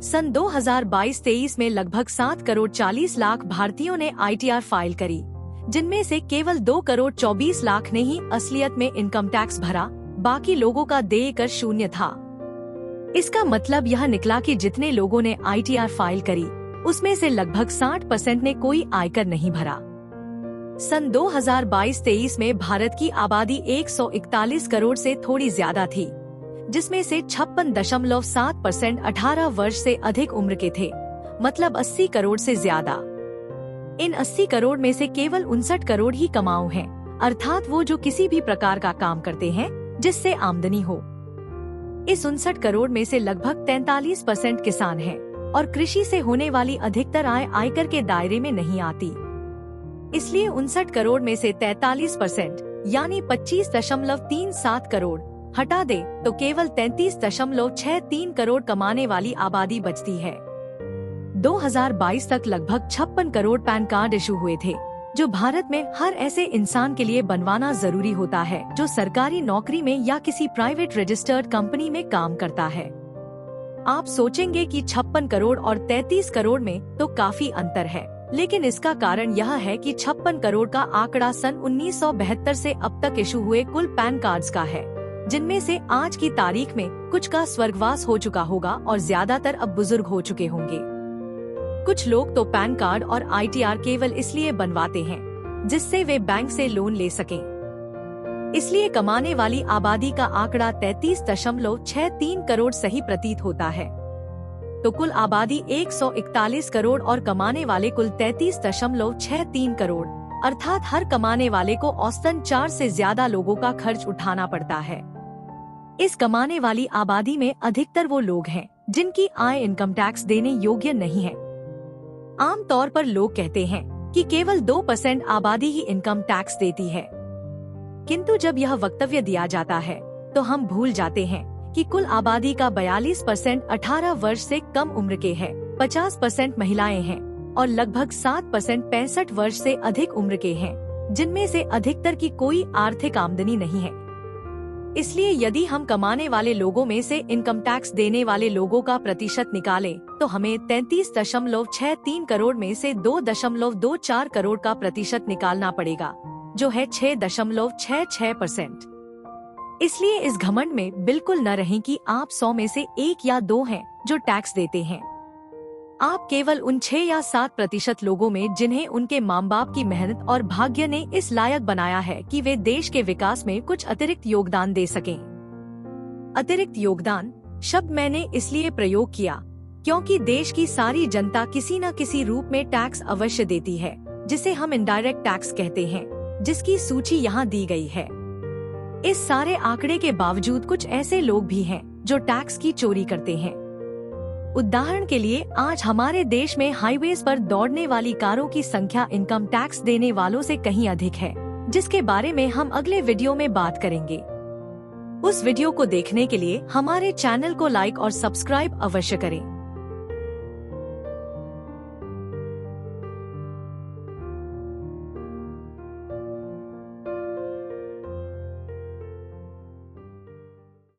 सन 2022-23 में लगभग 7 करोड़ 40 लाख भारतीयों ने ITR फाइल करी, जिनमें से केवल 2 करोड़ 24 लाख ने ही असलियत में इनकम टैक्स भरा, बाकी लोगों का देय कर शून्य था। इसका मतलब यह निकला कि जितने लोगों ने ITR फाइल करी, उसमें से लगभग 60% ने कोई आयकर नहीं भरा। सन 2022-23 में भारत की आबादी 141 करोड़ से थोड़ी ज्यादा थी, जिसमें से 56.7% 18 वर्ष से अधिक उम्र के थे, मतलब 80 करोड़ से ज्यादा। इन 80 करोड़ में से केवल 59 करोड़ ही कमाऊ हैं, अर्थात वो जो किसी भी प्रकार का काम करते हैं जिससे आमदनी हो। इस 59 करोड़ में से लगभग 43% किसान हैं और कृषि से होने वाली अधिकतर आय आयकर के दायरे में नहीं आती। इसलिए 59 करोड़ में से 43% यानी 25.37 करोड़ हटा दे तो केवल 33.63 करोड़ कमाने वाली आबादी बचती है। 2022 तक लगभग 56 करोड़ पैन कार्ड इशू हुए थे, जो भारत में हर ऐसे इंसान के लिए बनवाना जरूरी होता है जो सरकारी नौकरी में या किसी प्राइवेट रजिस्टर्ड कंपनी में काम करता है। आप सोचेंगे कि 56 करोड़ और 33 करोड़ में तो काफी अंतर है, लेकिन इसका कारण यह है कि 56 करोड़ का आंकड़ा सन 1972 से अब तक इशू हुए कुल पैन कार्ड्स का है, जिनमें से आज की तारीख में कुछ का स्वर्गवास हो चुका होगा और ज्यादातर अब बुजुर्ग हो चुके होंगे। कुछ लोग तो पैन कार्ड और ITR केवल इसलिए बनवाते हैं जिससे वे बैंक से लोन ले सकें। इसलिए कमाने वाली आबादी का आंकड़ा 33.63 करोड़ सही प्रतीत होता है। तो कुल आबादी 141 करोड़ और कमाने वाले कुल 33.63 करोड़, अर्थात हर कमाने वाले को औसतन 4 से ज्यादा लोगों का खर्च उठाना पड़ता है। इस कमाने वाली आबादी में अधिकतर वो लोग हैं जिनकी आय इनकम टैक्स देने योग्य नहीं है। आम तौर पर लोग कहते हैं कि केवल 2% आबादी ही इनकम टैक्स देती है, किंतु जब यह वक्तव्य दिया जाता है तो हम भूल जाते हैं कि कुल आबादी का 42% 18 वर्ष से कम उम्र के हैं, 50% महिलाएं हैं और लगभग 7% 65 वर्ष से अधिक उम्र के हैं, जिनमें से अधिकतर की कोई आर्थिक आमदनी नहीं है। इसलिए यदि हम कमाने वाले लोगों में से इनकम टैक्स देने वाले लोगों का प्रतिशत निकालें तो हमें 33.63 करोड़ में से 2.24 करोड़ का प्रतिशत निकालना पड़ेगा, जो है 6.66%। इसलिए इस घमंड में बिल्कुल न रहें कि आप 100 में से 1 या 2 हैं जो टैक्स देते हैं। आप केवल उन 6 या 7% लोगों में जिन्हें उनके माँ बाप की मेहनत और भाग्य ने इस लायक बनाया है कि वे देश के विकास में कुछ अतिरिक्त योगदान दे सकें। अतिरिक्त योगदान शब्द मैंने इसलिए प्रयोग किया क्योंकि देश की सारी जनता किसी न किसी रूप में टैक्स अवश्य देती है, जिसे हम इनडायरेक्ट टैक्स कहते हैं, जिसकी सूची यहाँ दी गई है। इस सारे आंकड़े के बावजूद कुछ ऐसे लोग भी हैं जो टैक्स की चोरी करते हैं। उदाहरण के लिए आज हमारे देश में हाईवेज पर दौड़ने वाली कारों की संख्या इनकम टैक्स देने वालों से कहीं अधिक है, जिसके बारे में हम अगले वीडियो में बात करेंगे। उस वीडियो को देखने के लिए हमारे चैनल को लाइक और सब्सक्राइब अवश्य करें।